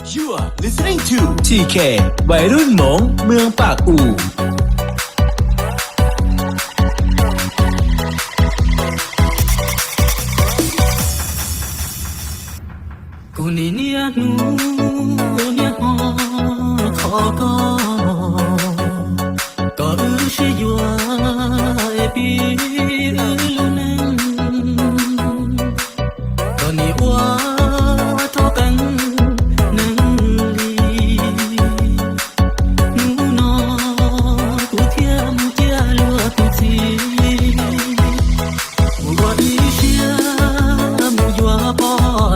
You are listening to TK วัยรุ่นหมงเมืองปากอู่กูนี่เนี่ยหนูเนี่ยฮอขอก็ชื่อยัวเอปีลุนังก็นี่ว่าทอกันนังลีหนูนอกูเทียมเจียลัวตุจีมูว่าอีเชียมูยัวปอ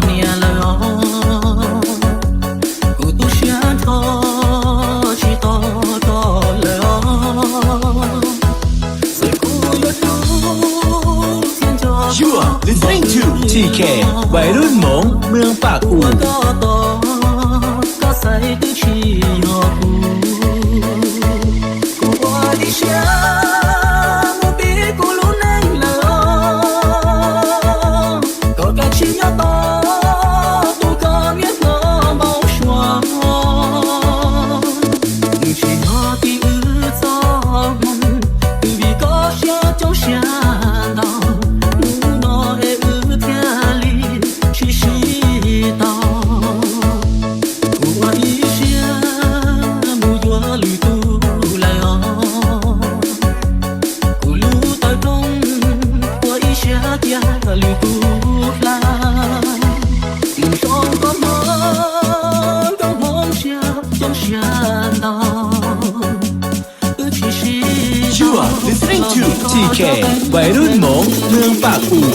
เนี่ยละYou are listening to TK วัยรุ่นหมงเมืองปากอู่ก็ใส่ตัวชียอกูว่าดิฉันมูปีกูรู้ในละก็แค่ชียอต่อตัวก็เนี่ยก็บ่ชัวมึงชียอที่อื่นซ้อมตัวบีก็เชื่อเจ้าเชื่อดาวYou are listening to TK วัยรุ่นหมงเมืองปากอู่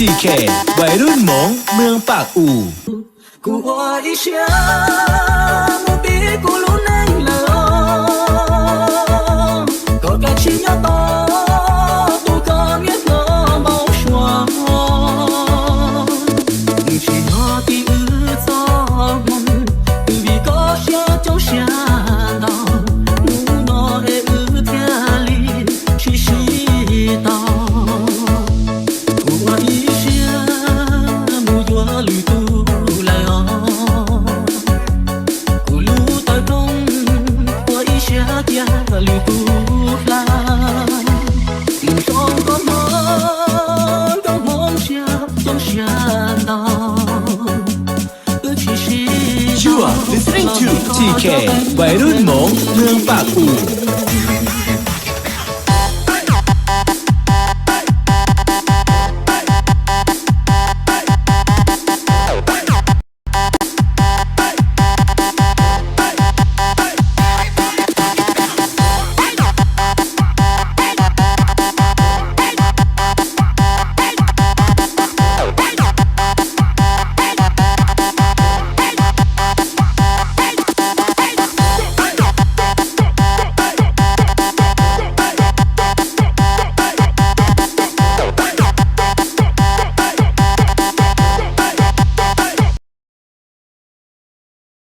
TK วัยรุ่นหมงเมืองปากอู่กูว่าอีเชียมูปีกูรู้ในละก็แค่ชียอต่อตัวก็เนี่ยก็บ่ชัวมึงชียอที่อื่นซ้อมตัวบีก็เชื่อเจ้าเชื่อดาวมูนอเออื่นเทียลีชีตากูว่าอีYou are listening to TK วัยรุ่นหมงเมืองปากอู่